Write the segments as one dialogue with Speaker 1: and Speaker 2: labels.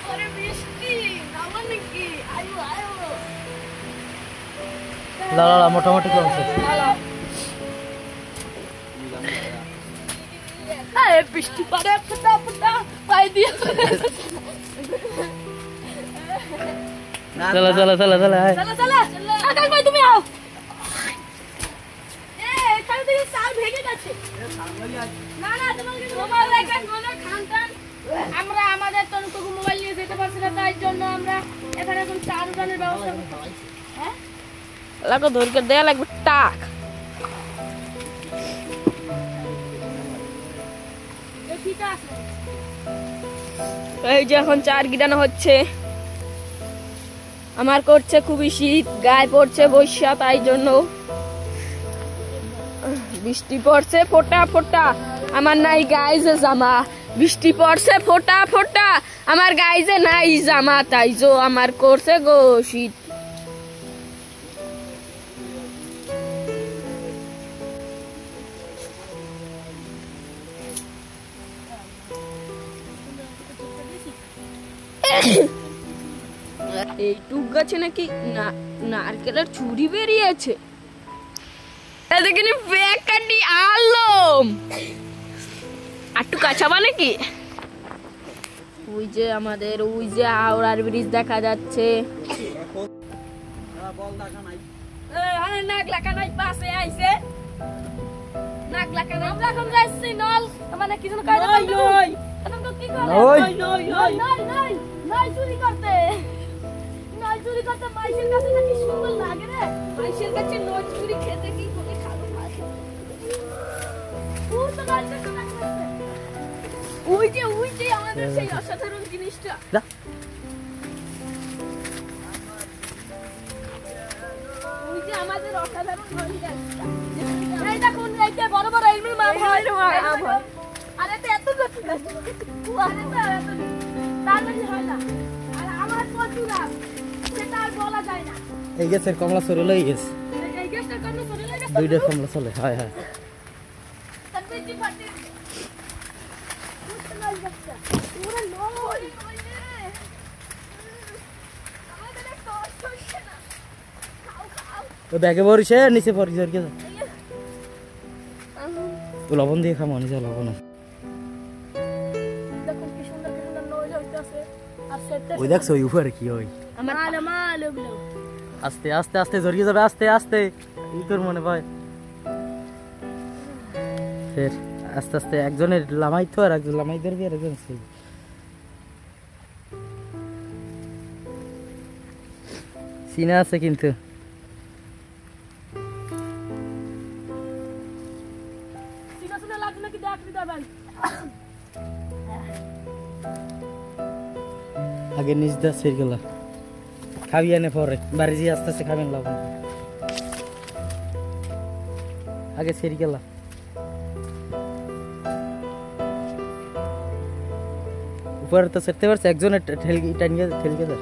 Speaker 1: করে বৃষ্টি নামা নাকি আয়ো আয়ো
Speaker 2: লা লা মোটামুটি কমছে
Speaker 1: আরে বৃষ্টি পড়ে ফুটা ফুটা পাই দিয়ে
Speaker 2: চলো চলো চলো চলো
Speaker 1: চলো চলো আকাশ ভাই তুমি আও এখানে থেকে সাল ভেঙে গেছে না না তোমাকে মোবাইল একটা মনে খানটান আমরা আমাদের তরুণকে মোবাইল নিয়ে যেতে পারছি না তাই জন্য আমরা এখানে এখন চার উঠানের ব্যবস্থা করছি হ্যাঁ লাগো ধরকে দেয়া লাগবে টাক ঠিক আছে এই যে এখন চার গিরানো হচ্ছে আমার করছে খুবই শীত গায়ে পড়ছে বৈশা তাই জন্য বৃষ্টি পড়ছে ফোটা ফোটা আমার নাই গায়ে যে জামা বৃষ্টি পড়ছে ফোটা ফোটা আমার গায়ে যে নাই জামা তাই জো আমার করছে গো শীত এই টুক গাছে নাকি নারকেলের চুরি বেরিয়েছে এদিকে বেকাটি আলম আটটু কাছাবা নাকি ওই যে আমাদের ওই যে হাওড়ার ব্রিজ দেখা যাচ্ছে নাক লাকা নাই পাশে আইছে নাক লাকা নাই আমরা এখন যাচ্ছি নল মানে কি যেন কাজ নয় নয় কি করে নয় নয় নয় নয় নয় চুরি করতে নয় চুরি করতে মাইশের কাছে নাকি সুন্দর লাগে রে মাইশের কাছে নয় চুরি খেতে কি করে খাবো পুরো তো গালতে শোনা যাচ্ছে ওই যে আমাদের সেই অসাধারণ জিনিসটা ওই যে আমাদের অসাধারণ হরিণটা এই দেখুন এই যে বড় বড় এলমি মা হয় আরে তো এত গতি আরে তো এত তার মানে হয় না আর আমার কচুরা সেটা আর বলা যায় না
Speaker 2: এই গেছে কমলা সরে লই গেছে
Speaker 1: এই গেছটা কমলা সরে লই গেছে
Speaker 2: দুইটা কমলা চলে হয় হয়
Speaker 1: তবে পাটি পুরো লই গেছে পুরো লই আমাদের একটা অসুবিধা না খাও খাও
Speaker 2: ও ব্যাগে বরিছে নিচে পড়ি জোর কে ও লবণ দিয়ে খামো নিচে লবণ
Speaker 1: দেখুন কি সুন্দর নয় হইতাছে আর সেটা
Speaker 2: ওই দেখছো ওই উপরে কি হয়
Speaker 1: আমার মাল ওগুলো
Speaker 2: আস্তে আস্তে আস্তে জড়িয়ে যাবে আস্তে আস্তে ই তোর মনে পায় ফের আস্তে আস্তে একজনের লামাই তো আর একজন লামাই ধরবি আর একজন সেই সিনা আছে কিন্তু
Speaker 1: সিনা সিনা লাগবে নাকি দেখ দিতে ভাই
Speaker 2: আগে নিজ দা সেই গেল খাবি এনে পরে বাড়ি যে আস্তে আস্তে খাবেন লবণ আগে সেরি গেল উপরে তো সেরতে পারছে একজনের ঠেলকে ধর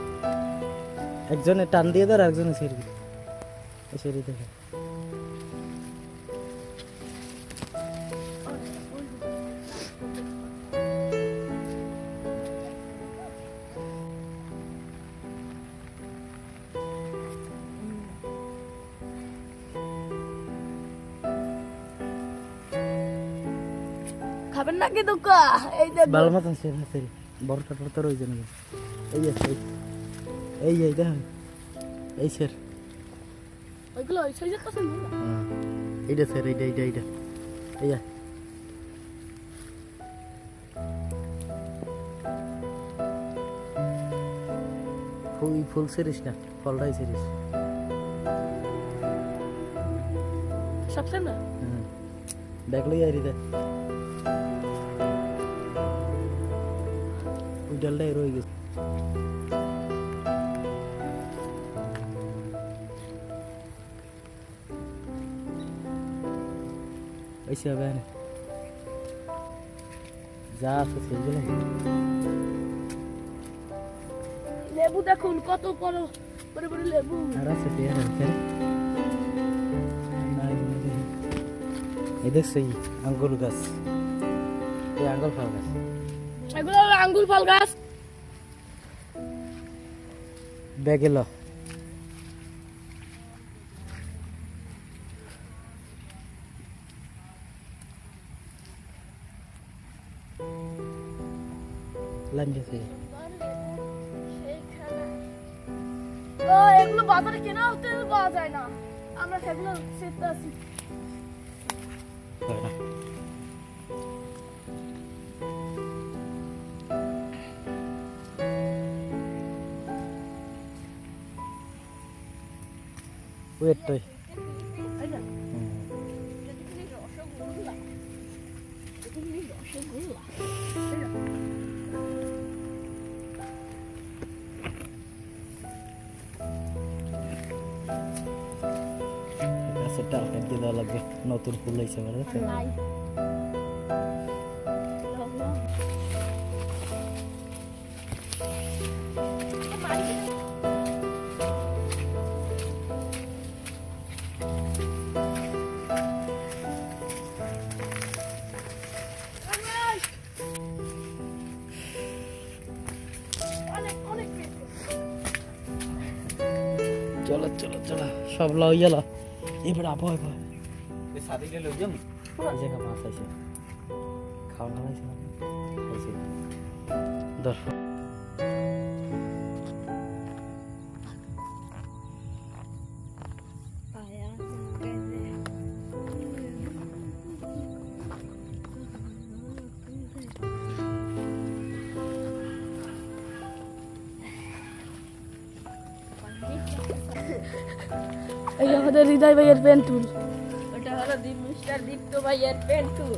Speaker 2: একজনের টান দিয়ে ধর একজনের সেরি সেরি দেখে
Speaker 1: খাবেন নাকি দুকা এই যে
Speaker 2: ভালো মতন সেরি বড়টা তোর ওই জন্য এই আছে এই দেখ এই স্যার
Speaker 1: ওইগুলো ওই সাইজের পছন্দ না
Speaker 2: এইটা স্যার এইটা এই ফুল সেরিস না ফলটাই সেরিস
Speaker 1: সবসময় না
Speaker 2: দেখলেই আর রে ওই ডালটাই রয়ে গেছে ऐसे হবে না যা আছে সেগুলো
Speaker 1: লেবু দেখুন কত বড় বড় বড় লেবু
Speaker 2: আর আছে পেয়ারা এই দেখছি আঙ্গুর গাছ এই আঙ্গুর ফল গাছ
Speaker 1: এগুলো আঙ্গুর ফল গাছ
Speaker 2: ব্যাগে ল লাইন গেছে
Speaker 1: এগুলো বাজারে কেনা হতে পাওয়া যায় না আমরা সেগুলো সেটা আছি
Speaker 2: ওয়েট তো সেটা দিয়ে দেওয়া লাগবে নতুন ফুল হয়েছে আমার চলো চলো চলো সব লাও ইয়ালা এবার আবহাওয়া ভয় সাদিকে লই যাম এই জায়গা মাছ আছে খাওয়া না হইছে খাইছে দর্শক
Speaker 1: এই আমাদের হৃদয় ভাইয়ের পেন টুল ওটা হলো মিস্টার দীপ্ত ভাইয়ের পেন টুল